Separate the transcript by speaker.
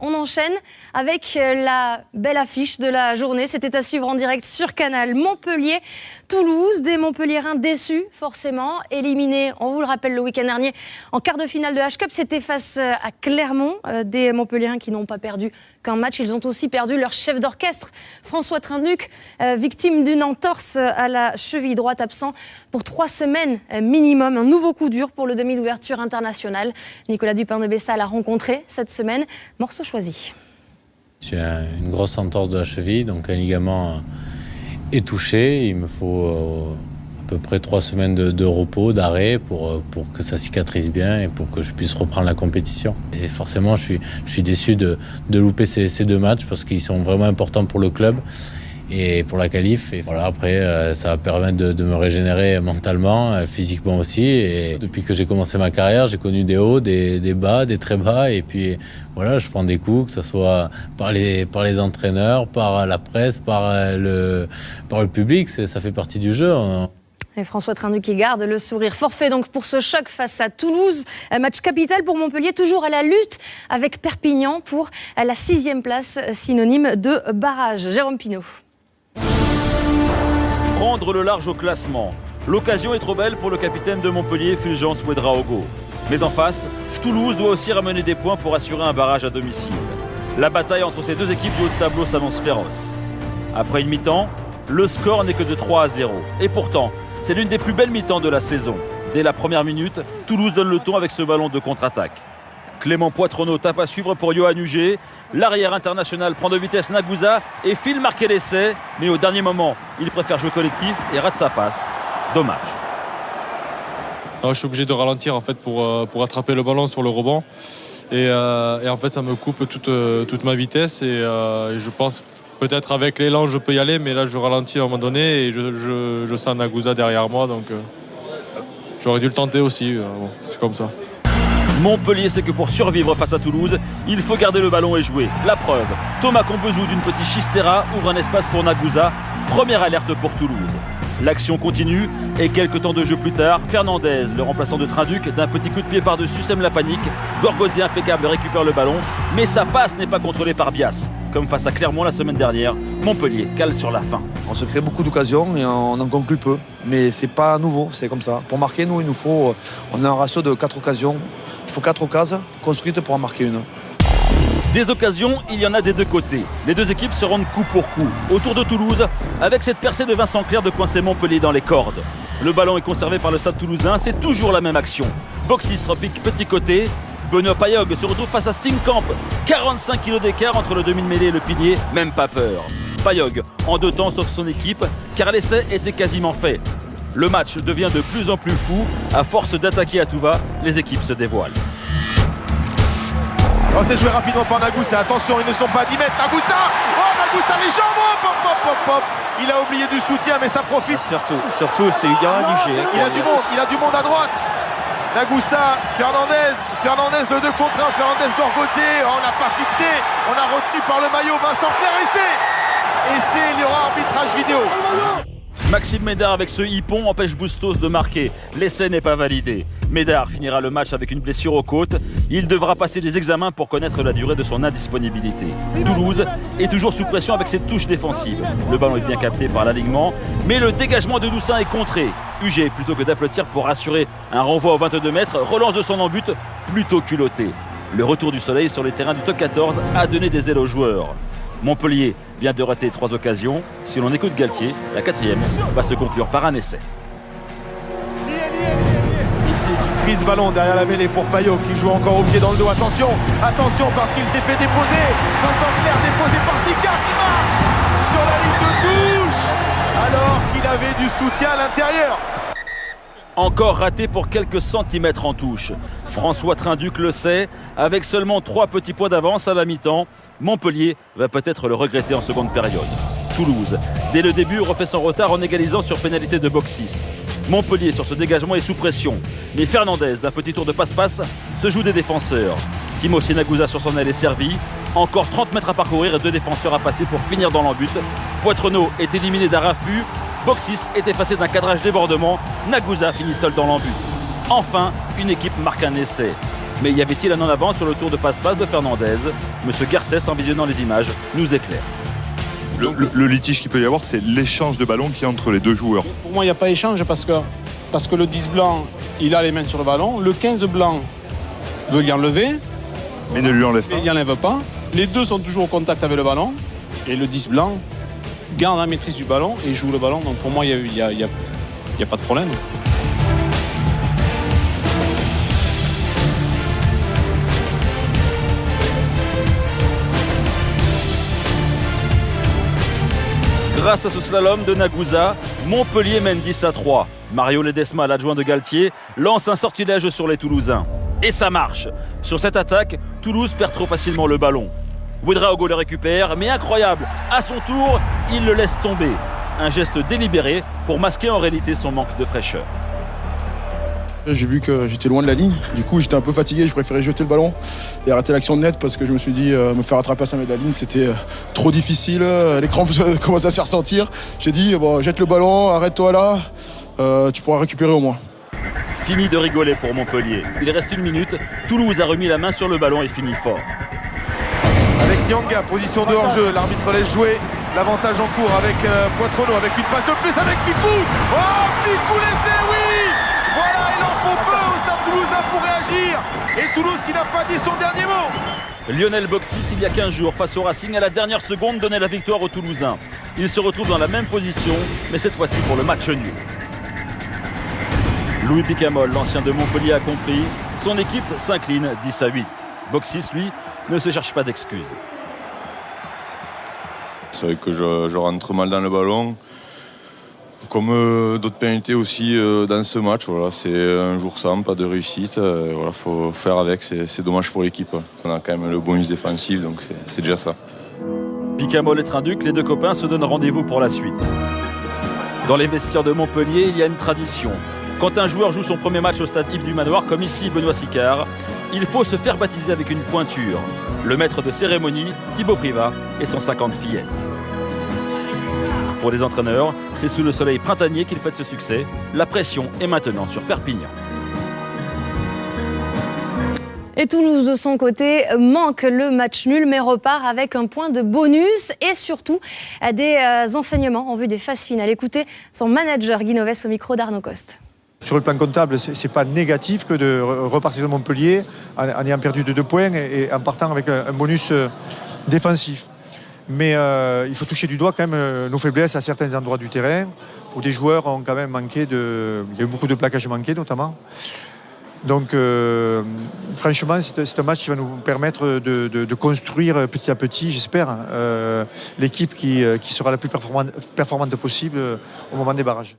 Speaker 1: On enchaîne avec la belle affiche de la journée. C'était à suivre en direct sur Canal. Montpellier-Toulouse, des Montpelliérains déçus forcément, éliminés, on vous le rappelle, le week-end dernier en quart de finale de H-Cup. C'était face à Clermont, des Montpelliérains qui n'ont pas perdu qu'un match. Ils ont aussi perdu leur chef d'orchestre, François Trinduc, victime d'une entorse à la cheville droite, absent pour 3 semaines minimum. Un nouveau coup dur pour le demi d'ouverture international. Nicolas Dupin de Bessa l'a rencontré cette semaine. Morceau choisi.
Speaker 2: J'ai une grosse entorse de la cheville, donc un ligament est touché. Il me faut à peu près 3 semaines de repos, d'arrêt pour que ça cicatrise bien et pour que je puisse reprendre la compétition. Et forcément, je suis déçu de louper ces 2 matchs parce qu'ils sont vraiment importants pour le club et pour la qualif. Et voilà, après, ça va permettre de me régénérer mentalement, physiquement aussi. Et depuis que j'ai commencé ma carrière, j'ai connu des hauts, des bas, des très bas. Et puis voilà, je prends des coups, que ce soit par les entraîneurs, par la presse, par le public. Ça fait partie du jeu.
Speaker 1: Et François Trinduc qui garde le sourire. Forfait donc pour ce choc face à Toulouse. Un match capital pour Montpellier, toujours à la lutte avec Perpignan pour la 6e place, synonyme de barrage. Jérôme Pinault.
Speaker 3: Prendre le large au classement. L'occasion est trop belle pour le capitaine de Montpellier, Fulgence Ouedraogo. Mais en face, Toulouse doit aussi ramener des points pour assurer un barrage à domicile. La bataille entre ces 2 équipes du haut de tableau s'annonce féroce. Après une mi-temps, le score n'est que de 3-0. Et pourtant, c'est l'une des plus belles mi-temps de la saison. Dès la première minute, Toulouse donne le ton avec ce ballon de contre-attaque. Clément Poitronneau tape à suivre pour Yohann Huget. L'arrière international prend de vitesse Nagusa et file marquer l'essai. Mais au dernier moment, il préfère jouer collectif et rate sa passe. Dommage.
Speaker 4: Je suis obligé de ralentir en fait pour attraper le ballon sur le rebond. Et en fait, ça me coupe toute ma vitesse. Et je pense peut-être avec l'élan, je peux y aller. Mais là, je ralentis à un moment donné et je sens Nagusa derrière moi. Donc j'aurais dû le tenter aussi. C'est comme ça.
Speaker 3: Montpellier sait que pour survivre face à Toulouse, il faut garder le ballon et jouer. La preuve, Thomas Combezou d'une petite Chistera ouvre un espace pour Nagusa. Première alerte pour Toulouse. L'action continue et quelques temps de jeu plus tard, Fernandez, le remplaçant de Trinduc, d'un petit coup de pied par-dessus sème la panique. Gorgozzi impeccable récupère le ballon, mais sa passe n'est pas contrôlée par Bias. Comme face à Clermont la semaine dernière, Montpellier cale sur la fin.
Speaker 5: On se crée beaucoup d'occasions et on en conclut peu. Mais c'est pas nouveau, c'est comme ça. Pour marquer, nous, on a un ratio de 4 occasions. Il faut 4 occasions construites pour en marquer une.
Speaker 3: Des occasions, il y en a des 2 côtés. Les 2 équipes se rendent coup pour coup. Autour de Toulouse, avec cette percée de Vincent Clerc de coincer Montpellier dans les cordes. Le ballon est conservé par le Stade Toulousain, c'est toujours la même action. Boxis repique petit côté. Benoît Payog se retrouve face à Steenkamp. 45 kg d'écart entre le demi-mêlée et le pilier, même pas peur. Payog, en 2 temps, sauve son équipe, car l'essai était quasiment fait. Le match devient de plus en plus fou. À force d'attaquer à tout va, les équipes se dévoilent.
Speaker 6: Oh, c'est joué rapidement par Nagusa. Attention, ils ne sont pas à 10 mètres. Nagusa, les jambes. Hop. Il a oublié du soutien, mais ça profite.
Speaker 7: Surtout, c'est Yohann Huget.
Speaker 6: Il a du monde à droite. Nagusa, Fernandez, le 2 contre 1. Fernandez, Gorgozzi. On n'a pas fixé. On a retenu par le maillot Vincent Clerc. Essai, il y aura arbitrage vidéo.
Speaker 3: Maxime Médard avec ce hippon empêche Bustos de marquer. L'essai n'est pas validé. Médard finira le match avec une blessure aux côtes. Il devra passer des examens pour connaître la durée de son indisponibilité. Toulouse est toujours sous pression avec ses touches défensives. Le ballon est bien capté par l'alignement, mais le dégagement de Doussin est contré. Huget, plutôt que d'applaudir pour assurer un renvoi aux 22 mètres, relance de son en-but plutôt culotté. Le retour du soleil sur les terrains du top 14 a donné des ailes aux joueurs. Montpellier vient de rater 3 occasions. Si l'on écoute Galtier, la 4e va se conclure par un essai.
Speaker 6: Iti qui trie ce ballon derrière la mêlée pour Payot qui joue encore au pied dans le dos. Attention parce qu'il s'est fait déposer. Vincent Clerc déposé par Sicard qui marche sur la ligne de touche alors qu'il avait du soutien à l'intérieur.
Speaker 3: Encore raté pour quelques centimètres en touche. François Trinduc le sait, avec seulement 3 petits points d'avance à la mi-temps, Montpellier va peut-être le regretter en seconde période. Toulouse, dès le début, refait son retard en égalisant sur pénalité de Boxis. Montpellier sur ce dégagement est sous pression, mais Fernandez, d'un petit tour de passe-passe, se joue des défenseurs. Timo Nagusa sur son aile est servi. Encore 30 mètres à parcourir et 2 défenseurs à passer pour finir dans l'embut. Poitronneau est éliminé d'un raffut. Boxis est effacé d'un cadrage débordement. Nagusa finit seul dans l'embut. Enfin, une équipe marque un essai. Mais y avait-il un en avant sur le tour de passe-passe de Fernandez? Monsieur Garcès, en visionnant les images, nous éclaire.
Speaker 8: Le litige qu'il peut y avoir, c'est l'échange de ballon qui est entre les deux joueurs.
Speaker 9: Pour moi, il n'y a pas échange parce que le 10 blanc, il a les mains sur le ballon. Le 15 blanc veut l'y enlever.
Speaker 8: Mais ne lui enlève pas.
Speaker 9: Mais il n'y enlève pas. Les deux sont toujours au contact avec le ballon. Et le 10 blanc garde la maîtrise du ballon et joue le ballon. Donc pour moi, il n'y a pas de problème.
Speaker 3: Grâce à ce slalom de Nagusa, Montpellier mène 10-3. Mario Ledesma, l'adjoint de Galtier, lance un sortilège sur les Toulousains. Et ça marche. Sur cette attaque, Toulouse perd trop facilement le ballon. Ouedraogo le récupère, mais incroyable, à son tour, il le laisse tomber. Un geste délibéré pour masquer en réalité son manque de fraîcheur.
Speaker 10: J'ai vu que j'étais loin de la ligne, du coup j'étais un peu fatigué, je préférais jeter le ballon et arrêter l'action net parce que je me suis dit me faire attraper à 5 mètres de la ligne c'était trop difficile, les crampes commencent à se faire sentir. J'ai dit bon, jette le ballon, arrête-toi là, tu pourras récupérer au moins.
Speaker 3: Fini de rigoler pour Montpellier. Il reste 1 minute, Toulouse a remis la main sur le ballon et finit fort.
Speaker 6: Avec Nyanga, position de hors-jeu, l'arbitre laisse jouer. L'avantage en cours avec Poitrono, avec une passe de plus avec Ficou. Oh, Ficou laissé, oui. Voilà, il en faut peu au Stade Toulousain pour réagir. Et Toulouse qui n'a pas dit son dernier mot.
Speaker 3: Lionel Boxis, il y a 15 jours, face au Racing, à la dernière seconde, donnait la victoire aux Toulousains. Il se retrouve dans la même position, mais cette fois-ci pour le match nul. Louis Picamol, l'ancien de Montpellier, a compris. Son équipe s'incline 10-8. Boxis, lui, ne se cherche pas d'excuses.
Speaker 11: C'est vrai que je rentre mal dans le ballon. Comme d'autres pénalités aussi dans ce match. Voilà, c'est un jour sans, pas de réussite. Voilà, faut faire avec, c'est dommage pour l'équipe. On a quand même le bonus défensif, donc c'est déjà ça.
Speaker 3: Picamol et Trinduc, les deux copains se donnent rendez-vous pour la suite. Dans les vestiaires de Montpellier, il y a une tradition. Quand un joueur joue son premier match au stade Yves du Manoir, comme ici Benoît Sicard, il faut se faire baptiser avec une pointure. Le maître de cérémonie, Thibaut Privat, et son 50 fillettes. Pour les entraîneurs, c'est sous le soleil printanier qu'ils fêtent ce succès. La pression est maintenant sur Perpignan.
Speaker 1: Et Toulouse, de son côté, manque le match nul, mais repart avec un point de bonus et surtout des enseignements en vue des phases finales. Écoutez son manager Guy Novès au micro d'Arnaud Coste.
Speaker 12: Sur le plan comptable, ce n'est pas négatif que de repartir de Montpellier en ayant perdu de 2 points et en partant avec un bonus défensif. Mais il faut toucher du doigt quand même nos faiblesses à certains endroits du terrain où des joueurs ont quand même manqué il y a eu beaucoup de plaquages manqués notamment. Donc franchement c'est un match qui va nous permettre de construire petit à petit, j'espère, l'équipe qui sera la plus performante possible au moment des barrages.